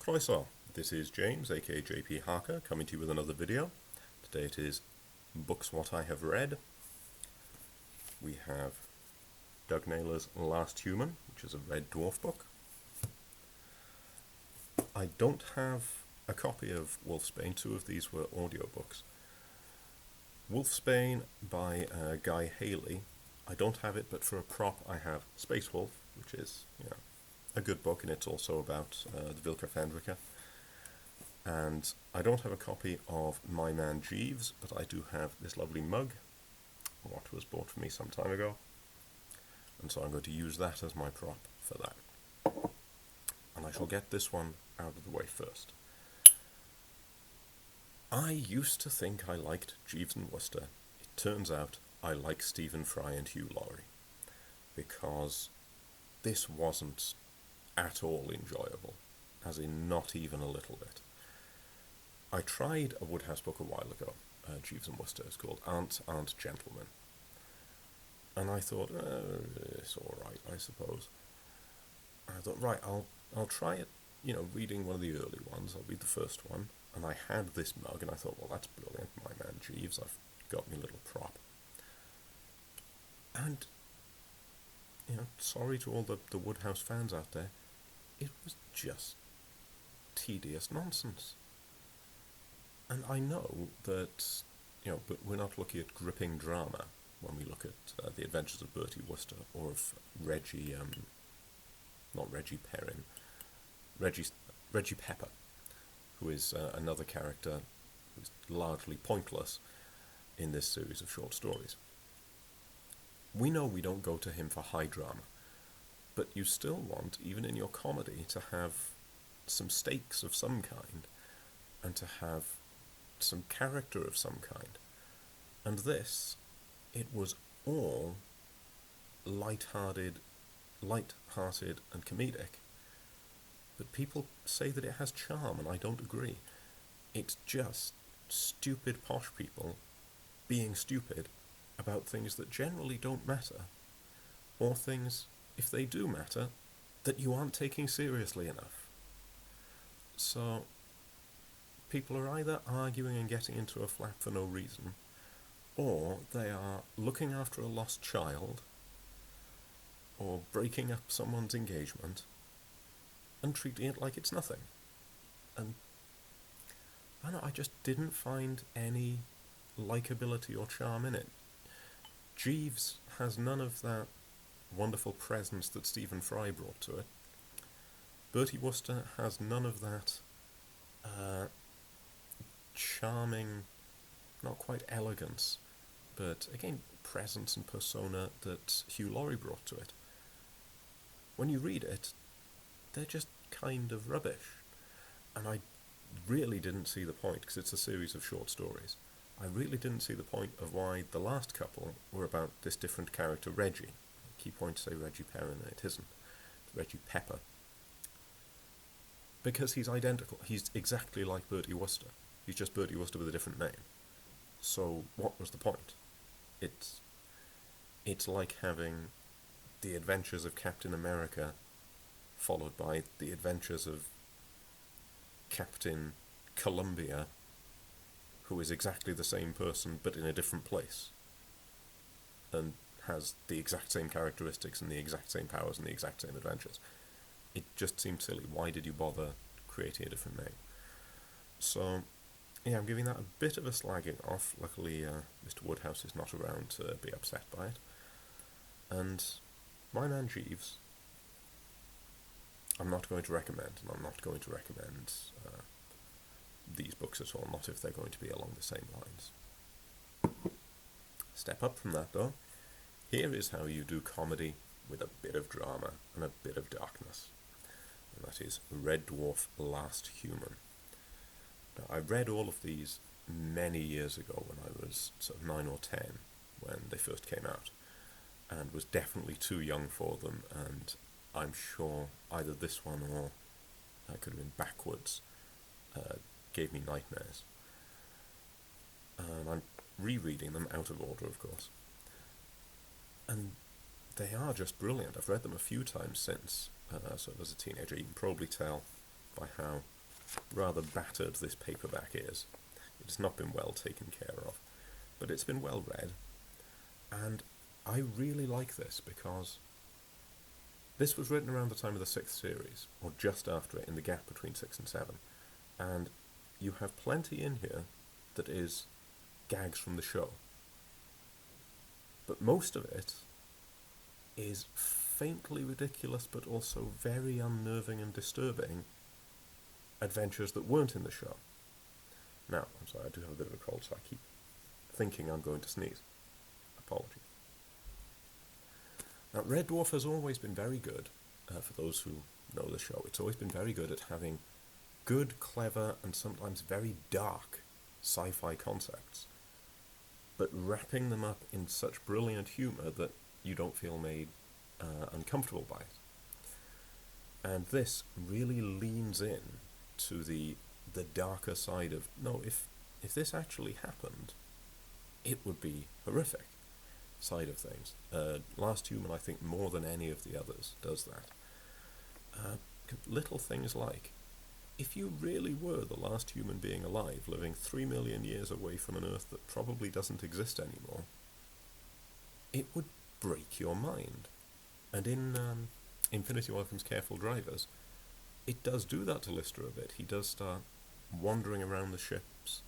Croeso, this is James, aka JP Harker, coming to you with another video. Today it is Books What I Have Read. We have Doug Naylor's Last Human, which is a Red Dwarf book. I don't have a copy of Wolfsbane. Two of these were audiobooks. Wolfsbane by Guy Haley. I don't have it, but for a prop I have Space Wolf, which is, a good book, and it's also about the Vilka Fenrica. And I don't have a copy of My Man Jeeves, but I do have this lovely mug, what was bought for me some time ago. And so I'm going to use that as my prop for that. And I shall get this one out of the way first. I used to think I liked Jeeves and Wooster. It turns out I like Stephen Fry and Hugh Laurie, because this wasn't at all enjoyable, as in not even a little bit. I tried a Wodehouse book a while ago, Jeeves and Wooster. It's called Aunts, Gentlemen. And I thought, it's alright, I suppose. And I thought, right, I'll try it, reading one of the early ones. I'll read the first one. And I had this mug, and I thought, well, that's brilliant, My Man Jeeves. I've got my little prop. And, sorry to all the Wodehouse fans out there, it was just tedious nonsense. And I know that, but we're not looking at gripping drama when we look at the adventures of Bertie Wooster, or of Reggie, not Reggie Perrin, Reggie Pepper, who is another character who's largely pointless in this series of short stories. We know we don't go to him for high drama, but you still want, even in your comedy, to have some stakes of some kind, and to have some character of some kind. And this, it was all light-hearted and comedic. But people say that it has charm, and I don't agree. It's just stupid posh people being stupid about things that generally don't matter, or things, if they do matter, that you aren't taking seriously enough. So people are either arguing and getting into a flap for no reason, or they are looking after a lost child, or breaking up someone's engagement, and treating it like it's nothing. And I just didn't find any likability or charm in it. Jeeves has none of that wonderful presence that Stephen Fry brought to it. Bertie Wooster has none of that charming, not quite elegance, but again, presence and persona that Hugh Laurie brought to it. When you read it, they're just kind of rubbish. And I really didn't see the point, because it's a series of short stories. I really didn't see the point of why the last couple were about this different character, Reggie. I keep wanting to say Reggie Perrin, and it isn't. It's Reggie Pepper. Because he's identical. He's exactly like Bertie Wooster. He's just Bertie Wooster with a different name. So what was the point? It's like having the adventures of Captain America followed by the adventures of Captain Columbia, who is exactly the same person but in a different place, and has the exact same characteristics and the exact same powers and the exact same adventures. It just seemed silly. Why did you bother creating a different name? So, I'm giving that a bit of a slagging off. Luckily, Mr. Wodehouse is not around to be upset by it. And My Man Jeeves, I'm not going to recommend, and I'm not going to recommend these books at all, not if they're going to be along the same lines. Step up from that, though. Here is how you do comedy with a bit of drama and a bit of darkness. And that is Red Dwarf, Last Human. Now, I read all of these many years ago when I was sort of 9 or 10, when they first came out, and was definitely too young for them, and I'm sure either this one or I could have been backwards, gave me nightmares. And I'm rereading them out of order, of course. And they are just brilliant. I've read them a few times since, so as a teenager. You can probably tell by how rather battered this paperback is. It's not been well taken care of, but it's been well read, and I really like this because this was written around the time of the 6th series, or just after it, in the gap between 6 and 7, and you have plenty in here that is gags from the show. But most of it is faintly ridiculous, but also very unnerving and disturbing adventures that weren't in the show. Now, I'm sorry, I do have a bit of a cold, so I keep thinking I'm going to sneeze. Apologies. Now, Red Dwarf has always been very good, for those who know the show, it's always been very good at having good, clever, and sometimes very dark sci-fi concepts, but wrapping them up in such brilliant humour that you don't feel made uncomfortable by it. And this really leans in to the darker side of, no, if this actually happened, it would be horrific side of things. Last Human, I think, more than any of the others, does that. Little things like, if you really were the last human being alive, living 3 million years away from an Earth that probably doesn't exist anymore, it would break your mind. And in Infinity Welcome's Careful Drivers, it does do that to Lister a bit. He does start wandering around the ships,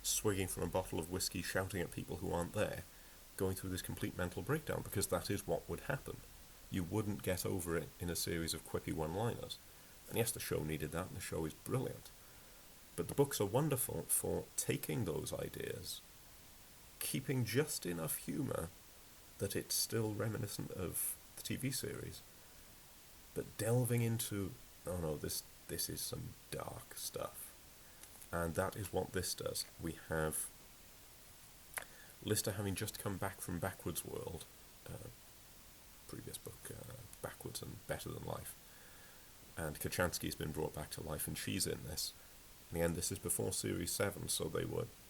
swigging from a bottle of whiskey, shouting at people who aren't there, going through this complete mental breakdown, because that is what would happen. You wouldn't get over it in a series of quippy one-liners. And yes, the show needed that, and the show is brilliant. But the books are wonderful for taking those ideas, keeping just enough humour that it's still reminiscent of the TV series, but delving into, oh no, this is some dark stuff. And that is what this does. We have Lister having just come back from Backwards World, previous book, Backwards and Better Than Life, and Kachansky's been brought back to life, and she's in this. In the end, this is before Series 7, so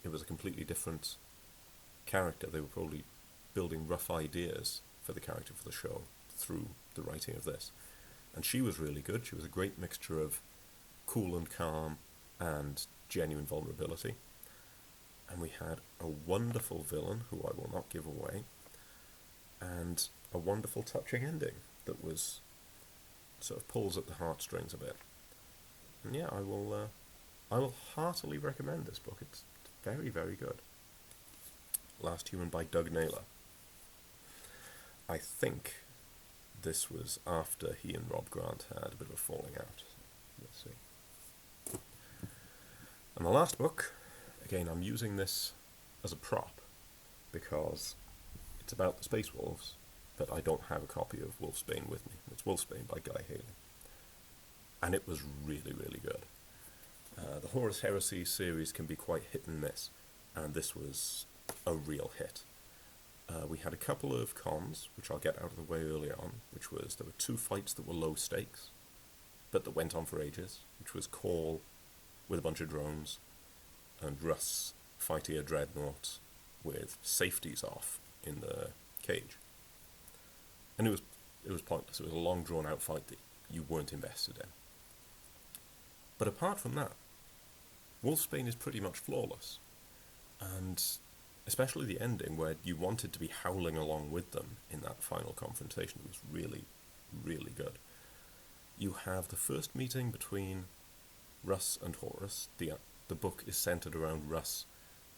it was a completely different character. They were probably building rough ideas for the character for the show through the writing of this. And she was really good. She was a great mixture of cool and calm and genuine vulnerability. And we had a wonderful villain, who I will not give away, and a wonderful touching ending that was sort of pulls at the heartstrings a bit. And yeah, I will heartily recommend this book. It's very, very good. Last Human by Doug Naylor. I think this was after he and Rob Grant had a bit of a falling out. Let's see. And the last book, again, I'm using this as a prop because it's about the Space Wolves, but I don't have a copy of Wolfsbane with me. It's Wolfsbane by Guy Haley. And it was really, really good. The Horus Heresy series can be quite hit and miss, and this was a real hit. We had a couple of cons, which I'll get out of the way early on, which was there were 2 fights that were low stakes, but that went on for ages, which was Call with a bunch of drones, and Russ fighting a dreadnought with safeties off in the cage. And it was pointless. It was a long drawn out fight that you weren't invested in. But apart from that, Wolfsbane is pretty much flawless. And especially the ending, where you wanted to be howling along with them in that final confrontation, was really, really good. You have the first meeting between Russ and Horus. The book is centered around Russ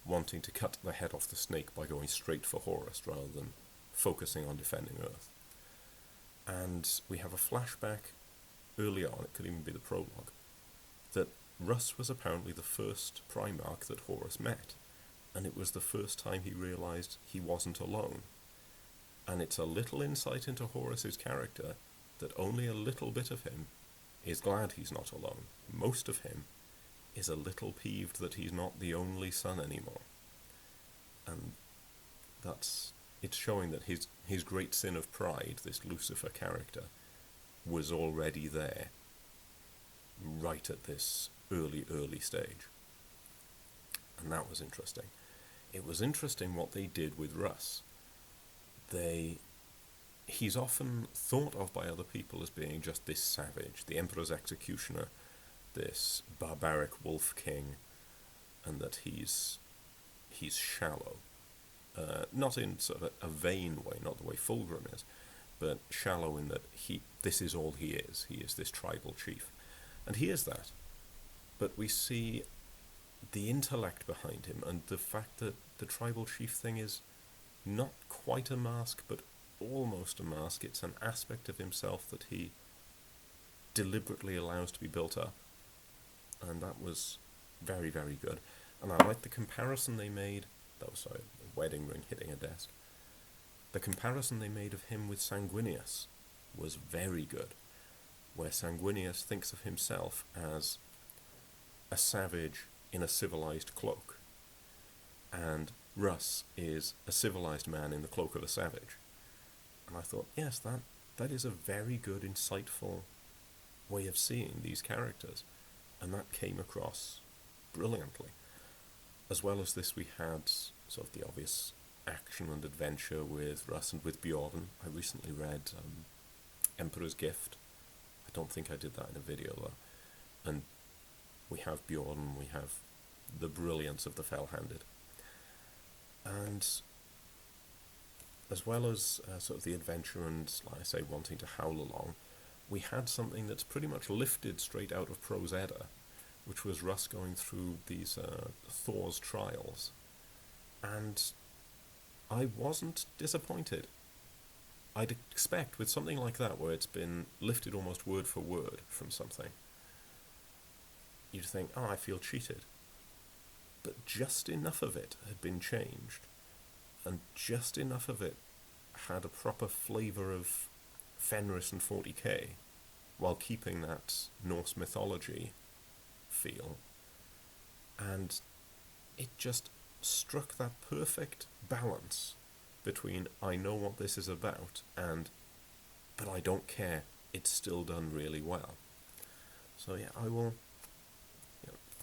wanting to cut the head off the snake by going straight for Horus rather than focusing on defending Earth. And we have a flashback early on, it could even be the prologue, that Russ was apparently the first Primarch that Horus met, and it was the first time he realised he wasn't alone. And it's a little insight into Horus's character that only a little bit of him is glad he's not alone. Most of him is a little peeved that he's not the only son anymore. And it's showing that his great sin of pride, this Lucifer character, was already there, right at this early stage. And that was interesting. It was interesting what they did with Russ. he's often thought of by other people as being just this savage, the Emperor's executioner, this barbaric wolf king, and that he's shallow. Not in sort of a vain way, not the way Fulgrim is, but shallow in that this is all he is. He is this tribal chief. And he is that. But we see the intellect behind him, and the fact that the tribal chief thing is not quite a mask, but almost a mask. It's an aspect of himself that he deliberately allows to be built up. And that was very, very good. And I like the comparison they made. That was, sorry, a wedding ring hitting a desk. The comparison they made of him with Sanguinius was very good, where Sanguinius thinks of himself as a savage in a civilized cloak, and Russ is a civilized man in the cloak of a savage. And I thought, yes, that is a very good, insightful way of seeing these characters, and that came across brilliantly. As well as this, we had sort of the obvious action and adventure with Russ and with Bjorn. I recently read Emperor's Gift. I don't think I did that in a video though. And we have Bjorn, we have the brilliance of the Fell-Handed. And as well as sort of the adventure and, like I say, wanting to howl along, we had something that's pretty much lifted straight out of Prose Edda, which was Russ going through these Thor's trials. And I wasn't disappointed. I'd expect with something like that, where it's been lifted almost word for word from something, you'd think, oh, I feel cheated. But just enough of it had been changed, and just enough of it had a proper flavour of Fenris and 40k, while keeping that Norse mythology feel. And it just struck that perfect balance between I know what this is about and but I don't care, it's still done really well. So yeah, I will,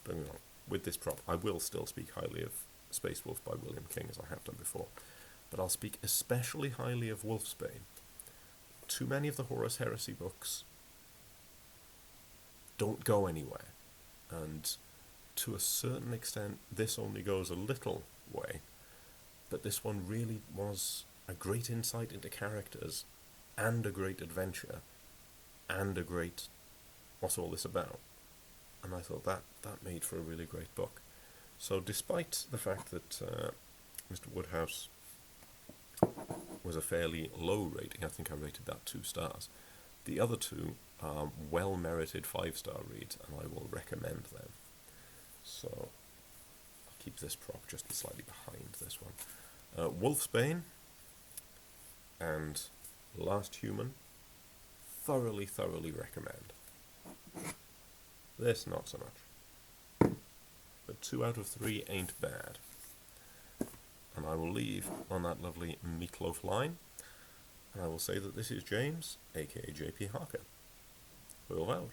bring it on. With this prop, I will still speak highly of Space Wolf by William King, as I have done before, but I'll speak especially highly of Wolfsbane. Too many of the Horus Heresy books don't go anywhere, and to a certain extent this only goes a little way, but this one really was a great insight into characters, and a great adventure, and a great what's all this about. And I thought that made for a really great book. So despite the fact that Mr. Wodehouse was a fairly low rating, I think I rated that 2 stars, the other 2 are well-merited 5-star reads, and I will recommend them. So I'll keep this prop just slightly behind this one. Wolfsbane and Last Human, thoroughly recommend. This, not so much. But 2 out of 3 ain't bad. And I will leave on that lovely meatloaf line, and I will say that this is James, aka JP Harker. Will out.